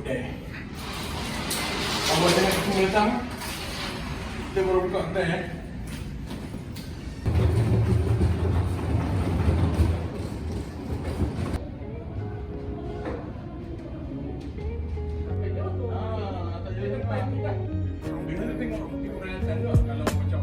Awal jangan kita datang. Kita baru buka kedai tak jadi sampai. Bila dia tengok perayaan tu kalau macam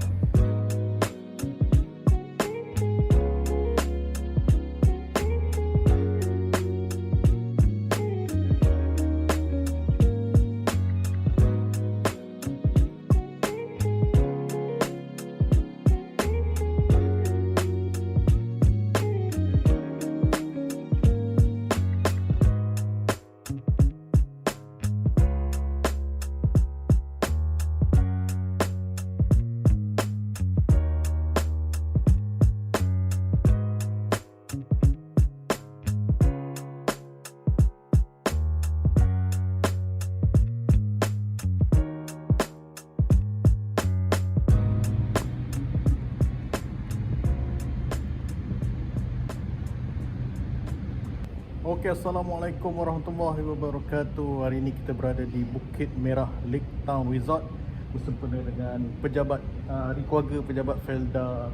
Okey, Assalamualaikum warahmatullahi wabarakatuh. Hari ini kita berada di Bukit Merah Lake Town Resort bersempena dengan pejabat hari keluarga pejabat Felda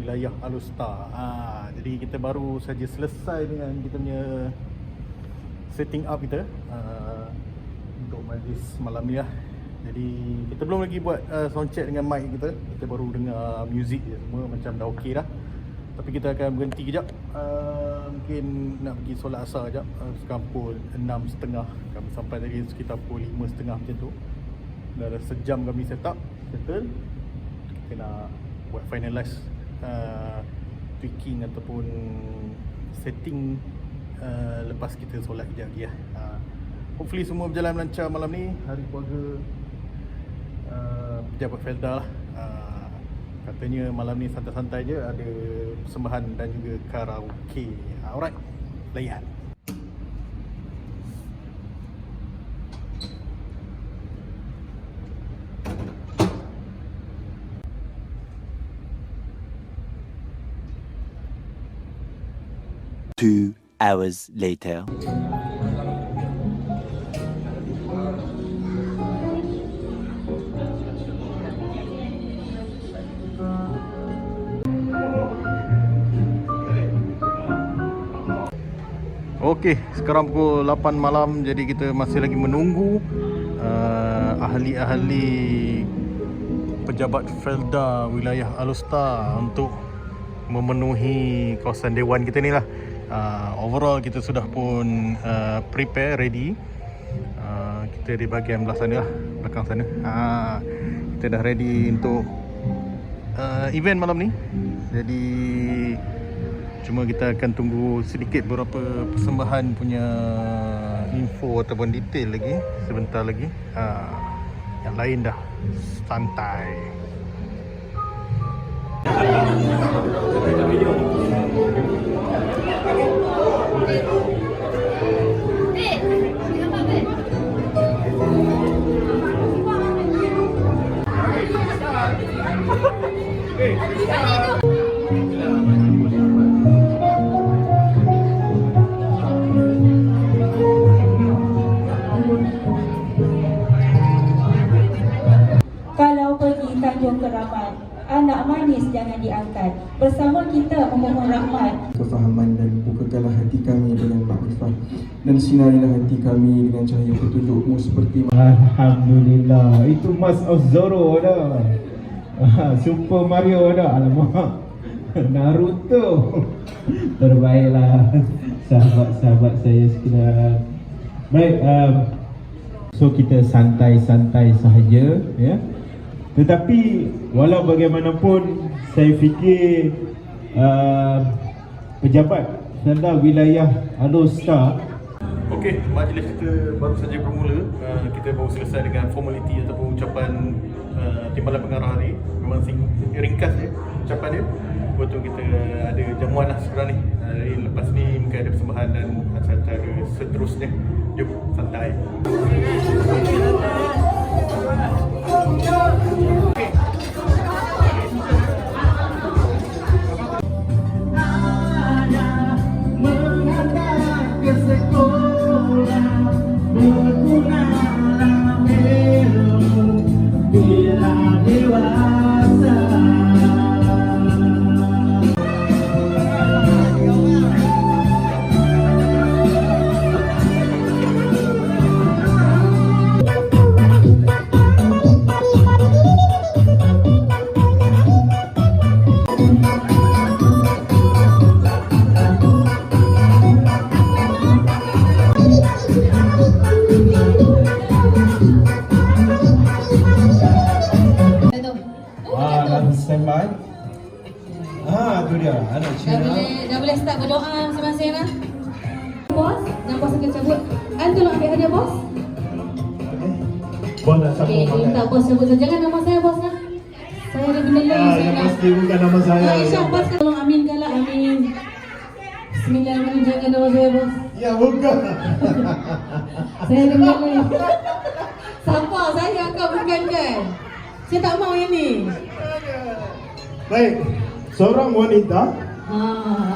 wilayah Alustar. Jadi kita baru saja selesai dengan kita punya setting up kita untuk majlis malam ni lah. Jadi kita belum lagi buat sound check dengan mic kita. Kita baru dengar music je, semua macam dah okey dah. Tapi kita akan berhenti kejap, mungkin nak pergi solat asar kejap. Sekarang pukul 6.30. Kami sampai tadi sekitar pukul 5.30 macam tu. Dah ada sejam kami set up, settle. Kita nak buat finalize tweaking ataupun setting lepas kita solat kejap lagi lah. Hopefully semua berjalan lancar malam ni. Hari keluarga pejabat Felda lah. Katanya malam ni santai-santai je, ada persembahan dan juga karaoke. Alright, layan. Two hours later. Okey, sekarang pukul 8 malam. Jadi kita masih lagi menunggu ahli-ahli pejabat Felda wilayah Alustar untuk memenuhi kawasan dewan kita ni lah. Overall kita sudah pun prepare, ready. Kita di bahagian belah sana lah, belakang sana. Kita dah ready untuk event malam ni. Jadi cuma kita akan tunggu sedikit beberapa persembahan punya info ataupun detail lagi. Sebentar lagi. Yang lain dah santai. Kalau pergi Tanjung Keramat, anak manis jangan diangkat. Bersama kita memohon rahmat, kefahaman dan bukakanlah hati kami dengan makrifat dan sinarilah hati kami dengan cahaya petunjuk-Mu seperti Alhamdulillah, itu Mas Ozoro dah. Super Mario dah. Alamak, Naruto. Terbaiklah sahabat-sahabat saya sekalian. Baik, so kita santai-santai sahaja ya. Tetapi walau bagaimanapun saya fikir pejabat Felda wilayah Alustar. Okey, majlis kita baru saja bermula. Kita baru selesai dengan formaliti ataupun ucapan timbalan pengarah hari. Memang ringkas je ucapan dia. Lepas tu kita ada jamuan lah sekarang ni. Lepas ni mungkin ada persembahan dan acara-acara seterusnya. Jom, santai. Menghantar ke sekolah berguna Dah standby. Tu dia anak Cina. Dah boleh start berdoa masing-masing dah. Bos, dan bos akan cabut. Tolong ambil hadiah bos. Bos nak sambung Okey, makan. minta bos cabut saja. Jangan nama saya bos kan. Saya ada benda lain saya Yang nak. pasti bukan nama saya. Aisyah bos tolong aminkanlah amin. Bismillahirrahmanirrahim. Jangan nama saya bos. Ya bukan. Saya ada benda lain. Siapa saya kau bukan kan? Saya tak mau yang ni. Baik. Seorang wanita,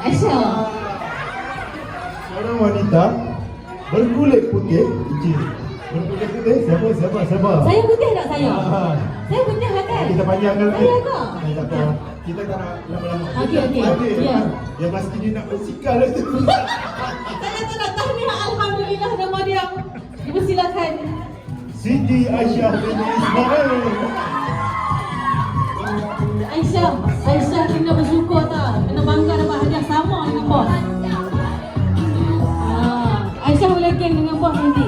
Aisyah. seorang wanita berkulit putih. Berkulit putih. Siapa? Saya putih tak saya? Ah. Saya putih lah kan? Kita panjangkan lagi. Saya tak? Tak apa. Kita tak nak lama-lama. Okey. Ya. Yang pasti dia nak bersikap lah tu. Saya tak nak tahniah. Alhamdulillah nama dia. Dipersilakan. Siti Aisyah binti Ismail. Aisyah kena bersyukur tau. Kena bangga dapat hadiah sama dengan bos. Aisyah boleh geng dengan bos nanti.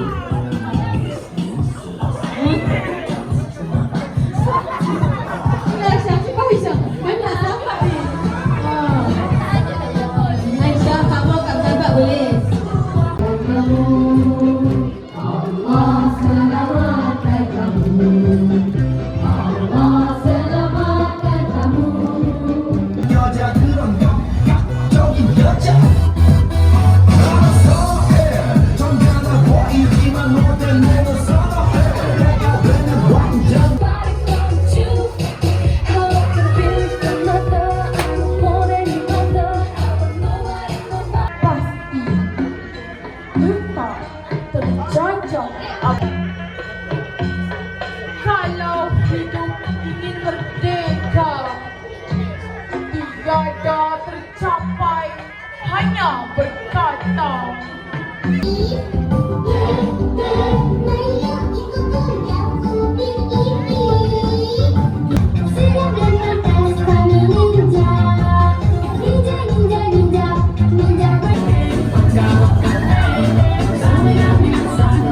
Aisyah, siapa Aisyah? Mana sahabat ni? Aisyah, tak mau kat sahabat boleh. Allah selamatkan kamu. Allah selamatkan kamu. Kalau hidup ingin merdeka, tiada tercapai hanya berkata.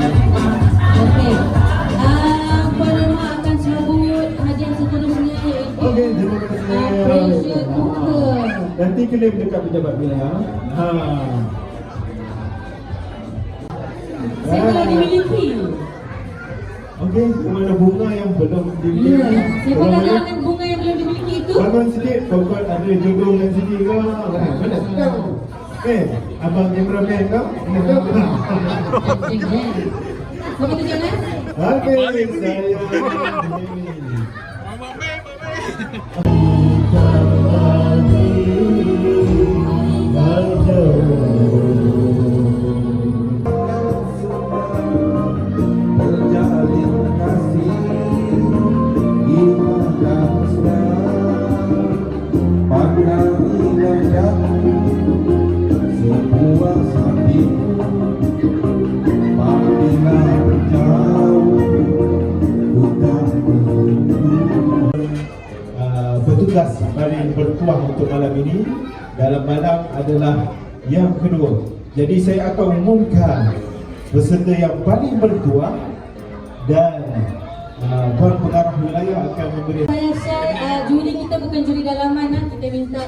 Okey. Penerimaan akan sambut hadiah seterusnya iaitu Okey, terima kasih. pressure cooker. Nanti klaim dekat pejabat wilayah. Saya telah dimiliki. Okey, mana bunga yang belum Ya, dimiliki? siapa kalangan bunga yang belum dimiliki itu? Bangun sikit, pokok ada jodoh dan sini ke? Mana tahu? Abang cameraman kau? Bagi tunjuk kan? Okey, saya. Terjalin kasih iman dan mesra pada wilayah sebuah sakit apabila jauh hutan petugas paling bertuah untuk malam ini dalam malam adalah yang kedua. Jadi saya akan umumkan peserta yang paling bertuah dan Tuan Pengarah Wilayah akan memberi. Saya share juri kita bukan juri dalaman lah. Kita minta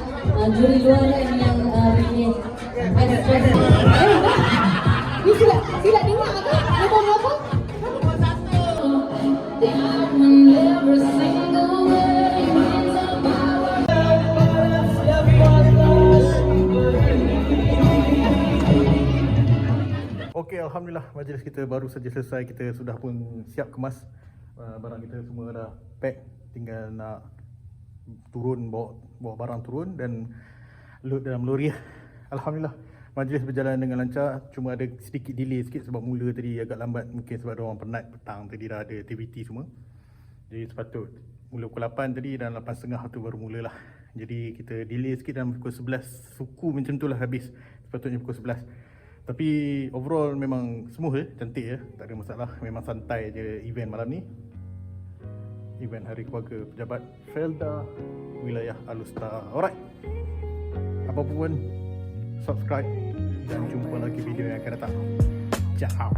juri luaran yang pilih express. Ni sila dengar ke? Nombor berapa? Nombor 1. Okey, alhamdulillah majlis kita baru saja selesai. Kita sudah pun siap kemas. Barang kita semua dah pack, tinggal nak turun, bawa barang turun dan load dalam lori. Alhamdulillah majlis berjalan dengan lancar. Cuma ada sedikit delay sikit sebab mula tadi agak lambat, mungkin sebab ada orang penat petang tadi dah ada aktiviti semua. Jadi sepatut mula pukul 8 tadi dan 8.30 tu baru mulalah. Jadi kita delay sikit dan pukul 11 suku macam tu lah habis. Sepatutnya pukul 11. Tapi overall memang smooth cantik ya, tak ada masalah. Memang santai je event malam ni. Event Hari Keluarga Pejabat Felda Wilayah Alustar. Alright. Apa pun subscribe dan jumpa lagi video yang akan datang. Ciao.